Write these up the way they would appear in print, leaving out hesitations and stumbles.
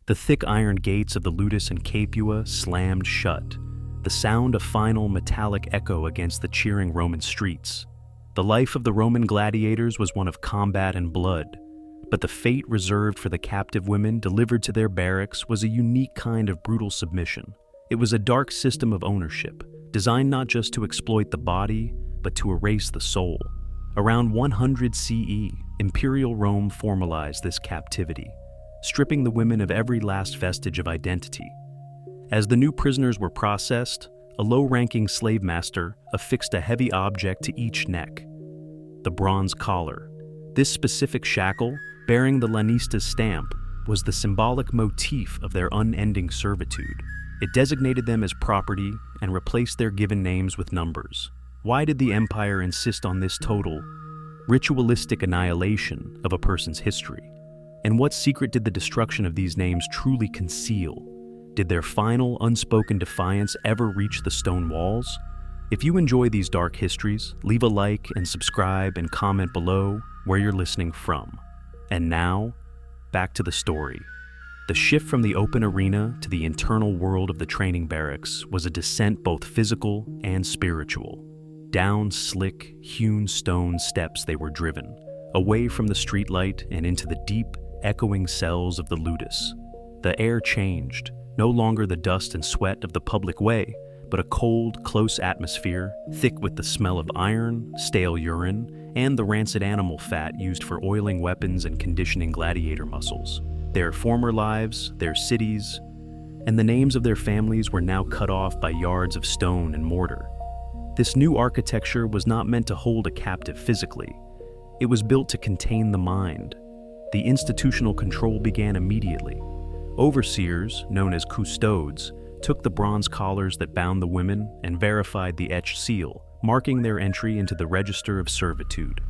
The thick iron gates of the Ludus and Capua slammed shut, the sound a final metallic echo against the cheering Roman streets. The life of the Roman gladiators was one of combat and blood, but the fate reserved for the captive women delivered to their barracks was a unique kind of brutal submission. It was a dark system of ownership, designed not just to exploit the body, but to erase the soul. Around 100 CE, Imperial Rome formalized this captivity, stripping the women of every last vestige of identity. As the new prisoners were processed, a low-ranking slave master affixed a heavy object to each neck, the bronze collar. This specific shackle, bearing the Lanista's stamp, was the symbolic motif of their unending servitude. It designated them as property and replaced their given names with numbers. Why did the empire insist on this total, ritualistic annihilation of a person's history? And what secret did the destruction of these names truly conceal? Did their final, unspoken defiance ever reach the stone walls? If you enjoy these dark histories, leave a like and subscribe and comment below where you're listening from. And now, back to the story. The shift from the open arena to the internal world of the training barracks was a descent both physical and spiritual. Down slick, hewn stone steps they were driven, away from the streetlight and into the deep, echoing cells of the Ludus. The air changed, no longer the dust and sweat of the public way, but a cold, close atmosphere, thick with the smell of iron, stale urine, and the rancid animal fat used for oiling weapons and conditioning gladiator muscles. Their former lives, their cities, and the names of their families were now cut off by yards of stone and mortar. This new architecture was not meant to hold a captive physically. It was built to contain the mind. The institutional control began immediately. Overseers, known as custodes, took the bronze collars that bound the women and verified the etched seal, marking their entry into the register of servitude.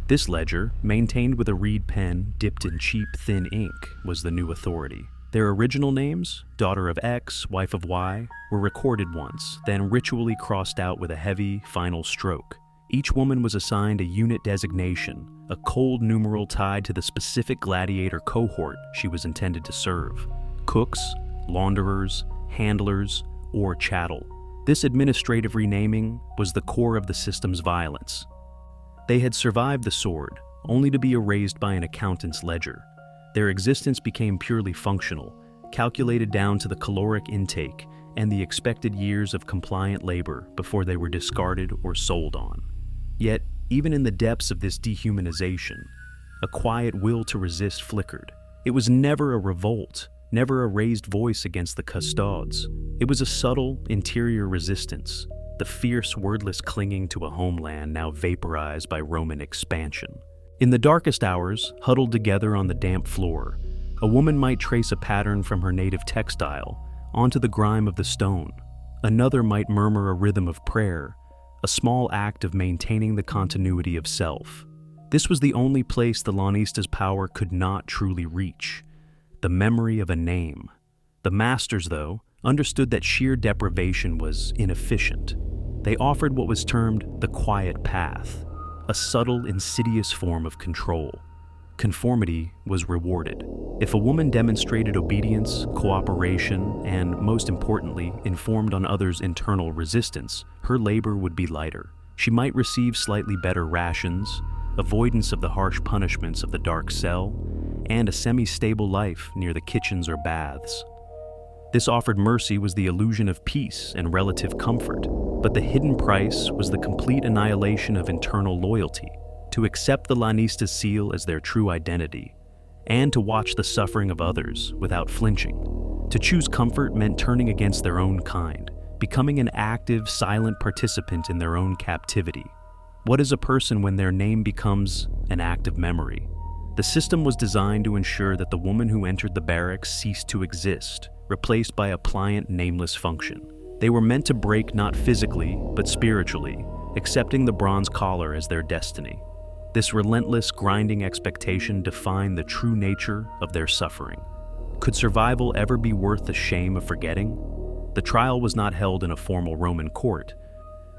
This ledger, maintained with a reed pen dipped in cheap, thin ink, was the new authority. Their original names, daughter of X, wife of Y, were recorded once, then ritually crossed out with a heavy, final stroke. Each woman was assigned a unit designation, a cold numeral tied to the specific gladiator cohort she was intended to serve. Cooks, launderers, handlers, or chattel. This administrative renaming was the core of the system's violence. They had survived the sword, only to be erased by an accountant's ledger. Their existence became purely functional, calculated down to the caloric intake and the expected years of compliant labor before they were discarded or sold on. Yet, even in the depths of this dehumanization, a quiet will to resist flickered. It was never a revolt, never a raised voice against the custodes. It was a subtle, interior resistance, the fierce, wordless clinging to a homeland now vaporized by Roman expansion. In the darkest hours, huddled together on the damp floor, a woman might trace a pattern from her native textile onto the grime of the stone. Another might murmur a rhythm of prayer, a small act of maintaining the continuity of self. This was the only place the Lanista's power could not truly reach, the memory of a name. The masters, though, understood that sheer deprivation was inefficient. They offered what was termed the quiet path, a subtle, insidious form of control. Conformity was rewarded. If a woman demonstrated obedience, cooperation, and, most importantly, informed on others' internal resistance, her labor would be lighter. She might receive slightly better rations, avoidance of the harsh punishments of the dark cell, and a semi-stable life near the kitchens or baths. This offered mercy was the illusion of peace and relative comfort, but the hidden price was the complete annihilation of internal loyalty. To accept the Lanista's seal as their true identity, and to watch the suffering of others without flinching. To choose comfort meant turning against their own kind, becoming an active, silent participant in their own captivity. What is a person when their name becomes an act of memory? The system was designed to ensure that the woman who entered the barracks ceased to exist, replaced by a pliant, nameless function. They were meant to break not physically, but spiritually, accepting the bronze collar as their destiny. This relentless, grinding expectation defined the true nature of their suffering. Could survival ever be worth the shame of forgetting? The trial was not held in a formal Roman court,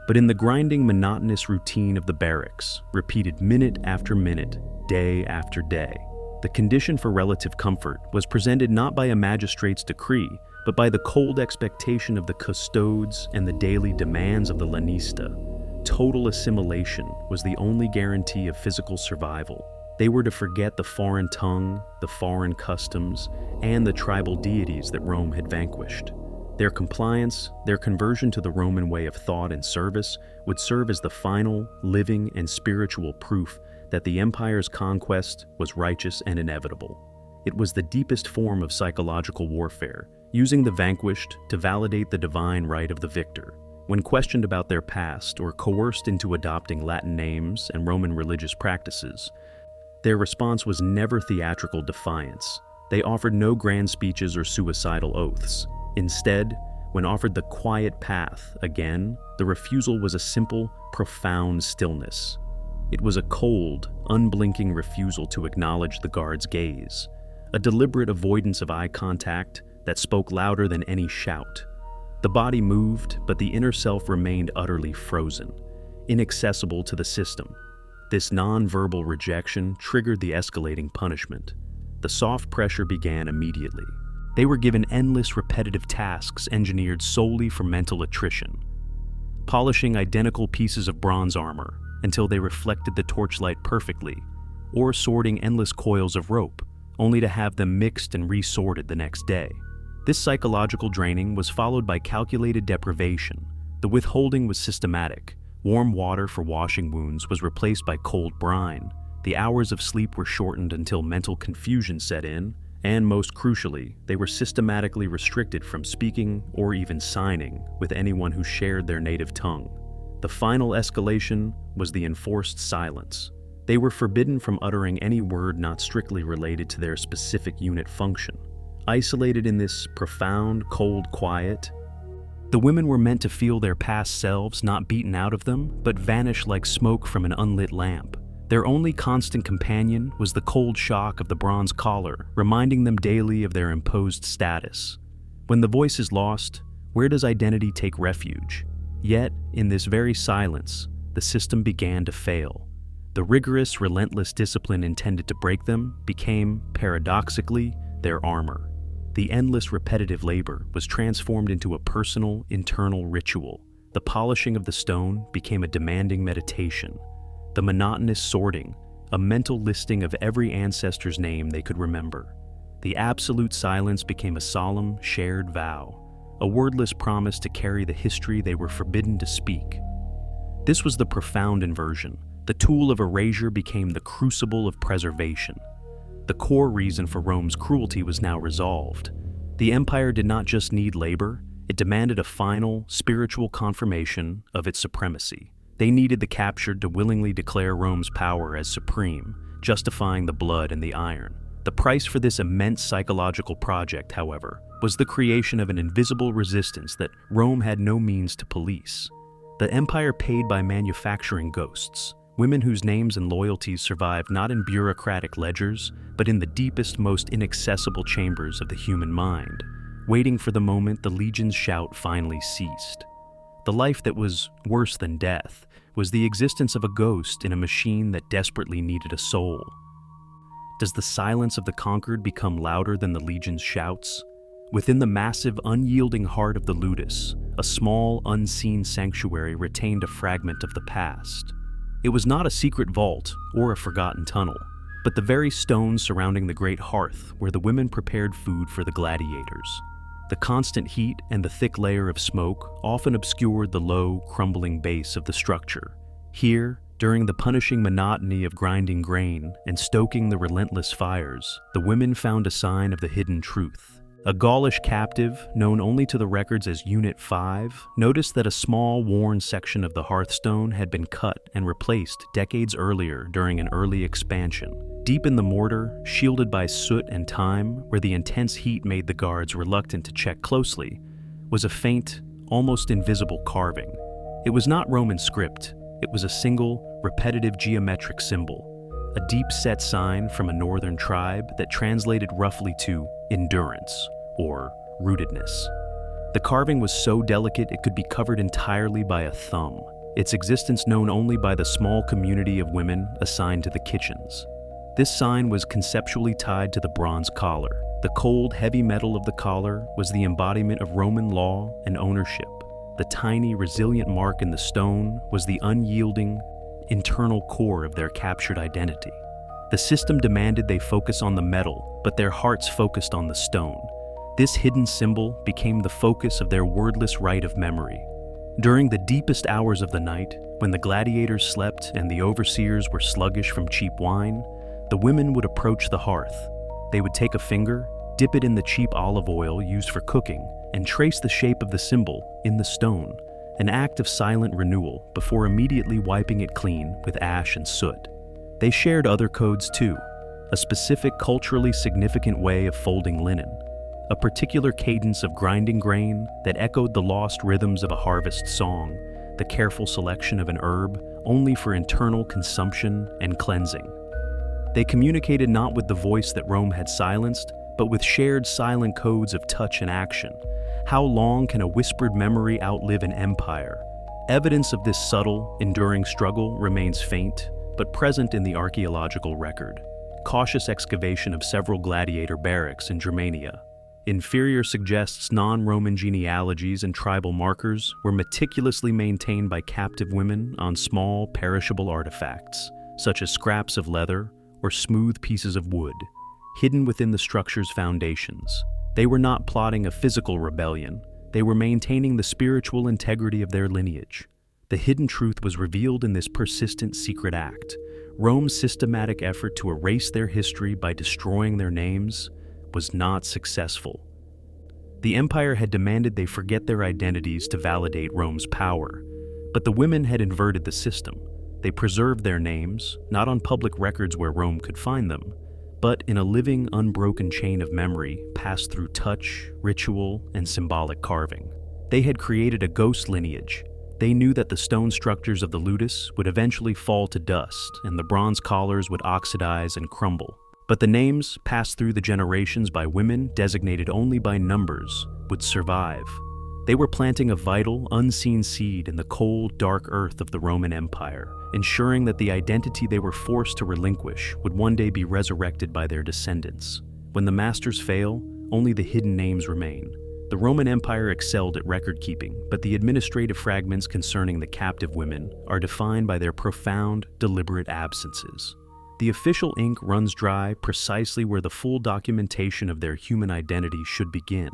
but in the grinding, monotonous routine of the barracks, repeated minute after minute, day after day. The condition for relative comfort was presented not by a magistrate's decree, but by the cold expectation of the custodes and the daily demands of the lanista. Total assimilation was the only guarantee of physical survival. They were to forget the foreign tongue, the foreign customs, and the tribal deities that Rome had vanquished. Their compliance, their conversion to the Roman way of thought and service, would serve as the final, living, and spiritual proof that the empire's conquest was righteous and inevitable. It was the deepest form of psychological warfare, using the vanquished to validate the divine right of the victor. When questioned about their past or coerced into adopting Latin names and Roman religious practices, their response was never theatrical defiance. They offered no grand speeches or suicidal oaths. Instead, when offered the quiet path again, the refusal was a simple, profound stillness. It was a cold, unblinking refusal to acknowledge the guard's gaze, a deliberate avoidance of eye contact that spoke louder than any shout. The body moved, but the inner self remained utterly frozen, inaccessible to the system. This non-verbal rejection triggered the escalating punishment. The soft pressure began immediately. They were given endless repetitive tasks engineered solely for mental attrition. Polishing identical pieces of bronze armor until they reflected the torchlight perfectly, or sorting endless coils of rope, only to have them mixed and resorted the next day. This psychological draining was followed by calculated deprivation. The withholding was systematic. Warm water for washing wounds was replaced by cold brine. The hours of sleep were shortened until mental confusion set in, and most crucially, they were systematically restricted from speaking or even signing with anyone who shared their native tongue. The final escalation was the enforced silence. They were forbidden from uttering any word not strictly related to their specific unit function. Isolated in this profound, cold quiet, the women were meant to feel their past selves not beaten out of them, but vanish like smoke from an unlit lamp. Their only constant companion was the cold shock of the bronze collar, reminding them daily of their imposed status. When the voice is lost, where does identity take refuge? Yet, in this very silence, the system began to fail. The rigorous, relentless discipline intended to break them became, paradoxically, their armor. The endless repetitive labor was transformed into a personal, internal ritual. The polishing of the stone became a demanding meditation. The monotonous sorting, a mental listing of every ancestor's name they could remember. The absolute silence became a solemn, shared vow, a wordless promise to carry the history they were forbidden to speak. This was the profound inversion. The tool of erasure became the crucible of preservation. The core reason for Rome's cruelty was now resolved. The empire did not just need labor, it demanded a final, spiritual confirmation of its supremacy. They needed the captured to willingly declare Rome's power as supreme, justifying the blood and the iron. The price for this immense psychological project, however, was the creation of an invisible resistance that Rome had no means to police. The empire paid by manufacturing ghosts, women whose names and loyalties survived not in bureaucratic ledgers, but in the deepest, most inaccessible chambers of the human mind, waiting for the moment the legion's shout finally ceased. The life that was worse than death was the existence of a ghost in a machine that desperately needed a soul. Does the silence of the conquered become louder than the legion's shouts? Within the massive, unyielding heart of the Ludus, a small, unseen sanctuary retained a fragment of the past. It was not a secret vault or a forgotten tunnel, but the very stones surrounding the great hearth where the women prepared food for the gladiators. The constant heat and the thick layer of smoke often obscured the low, crumbling base of the structure. Here, during the punishing monotony of grinding grain and stoking the relentless fires, the women found a sign of the hidden truth. A Gaulish captive, known only to the records as Unit 5, noticed that a small, worn section of the hearthstone had been cut and replaced decades earlier during an early expansion. Deep in the mortar, shielded by soot and time, where the intense heat made the guards reluctant to check closely, was a faint, almost invisible carving. It was not Roman script. It was a single, repetitive geometric symbol, a deep-set sign from a northern tribe that translated roughly to endurance, or rootedness. The carving was so delicate it could be covered entirely by a thumb, its existence known only by the small community of women assigned to the kitchens. This sign was conceptually tied to the bronze collar. The cold, heavy metal of the collar was the embodiment of Roman law and ownership. The tiny, resilient mark in the stone was the unyielding, internal core of their captured identity. The system demanded they focus on the metal, but their hearts focused on the stone. This hidden symbol became the focus of their wordless rite of memory. During the deepest hours of the night, when the gladiators slept and the overseers were sluggish from cheap wine, the women would approach the hearth. They would take a finger, dip it in the cheap olive oil used for cooking, and trace the shape of the symbol in the stone, an act of silent renewal before immediately wiping it clean with ash and soot. They shared other codes too, a specific culturally significant way of folding linen, a particular cadence of grinding grain that echoed the lost rhythms of a harvest song, the careful selection of an herb only for internal consumption and cleansing. They communicated not with the voice that Rome had silenced, but with shared silent codes of touch and action. How long can a whispered memory outlive an empire? Evidence of this subtle, enduring struggle remains faint, but present in the archaeological record. Cautious excavation of several gladiator barracks in Germania. Inferior suggests non-Roman genealogies and tribal markers were meticulously maintained by captive women on small, perishable artifacts, such as scraps of leather or smooth pieces of wood, hidden within the structure's foundations. They were not plotting a physical rebellion, they were maintaining the spiritual integrity of their lineage. The hidden truth was revealed in this persistent secret act. Rome's systematic effort to erase their history by destroying their names was not successful. The empire had demanded they forget their identities to validate Rome's power, but the women had inverted the system. They preserved their names, not on public records where Rome could find them, but in a living, unbroken chain of memory passed through touch, ritual, and symbolic carving. They had created a ghost lineage. They knew that the stone structures of the Ludus would eventually fall to dust and the bronze collars would oxidize and crumble. But the names, passed through the generations by women designated only by numbers, would survive. They were planting a vital, unseen seed in the cold, dark earth of the Roman Empire, ensuring that the identity they were forced to relinquish would one day be resurrected by their descendants. When the masters fail, only the hidden names remain. The Roman Empire excelled at record-keeping, but the administrative fragments concerning the captive women are defined by their profound, deliberate absences. The official ink runs dry precisely where the full documentation of their human identity should begin.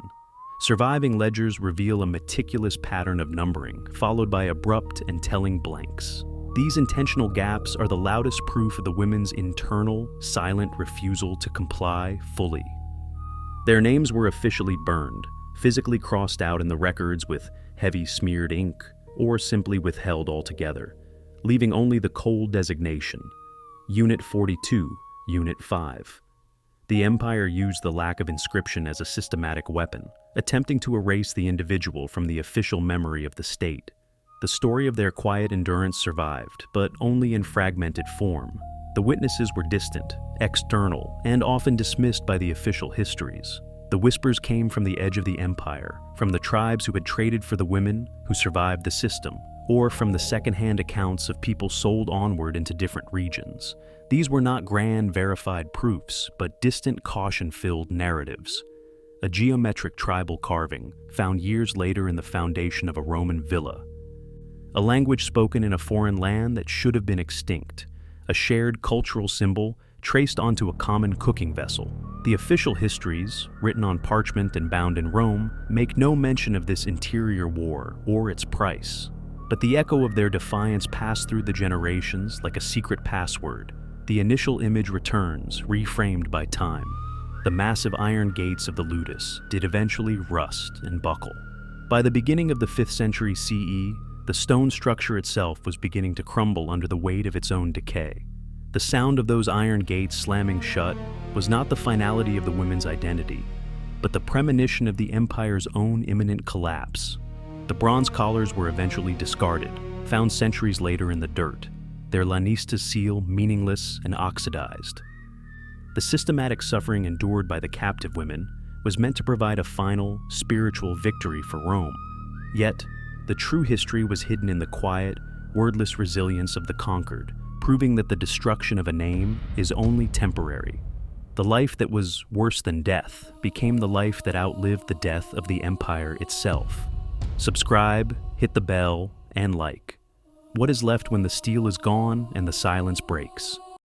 Surviving ledgers reveal a meticulous pattern of numbering, followed by abrupt and telling blanks. These intentional gaps are the loudest proof of the women's internal, silent refusal to comply fully. Their names were officially burned, physically crossed out in the records with heavy smeared ink, or simply withheld altogether, leaving only the cold designation, Unit 42, Unit 5. The Empire used the lack of inscription as a systematic weapon, attempting to erase the individual from the official memory of the state. The story of their quiet endurance survived, but only in fragmented form. The witnesses were distant, external, and often dismissed by the official histories. The whispers came from the edge of the empire, from the tribes who had traded for the women who survived the system, or from the second-hand accounts of people sold onward into different regions. These were not grand, verified proofs, but distant, caution-filled narratives. A geometric tribal carving found years later in the foundation of a Roman villa. A language spoken in a foreign land that should have been extinct. A shared cultural symbol traced onto a common cooking vessel. The official histories, written on parchment and bound in Rome, make no mention of this interior war or its price. But the echo of their defiance passed through the generations like a secret password. The initial image returns, reframed by time. The massive iron gates of the Ludus did eventually rust and buckle. By the beginning of the 5th century CE, the stone structure itself was beginning to crumble under the weight of its own decay. The sound of those iron gates slamming shut was not the finality of the women's identity, but the premonition of the empire's own imminent collapse. The bronze collars were eventually discarded, found centuries later in the dirt, their lanista seal meaningless and oxidized. The systematic suffering endured by the captive women was meant to provide a final, spiritual victory for Rome. Yet, the true history was hidden in the quiet, wordless resilience of the conquered, proving that the destruction of a name is only temporary. The life that was worse than death became the life that outlived the death of the empire itself. Subscribe, hit the bell, and like. What is left when the steel is gone and the silence breaks?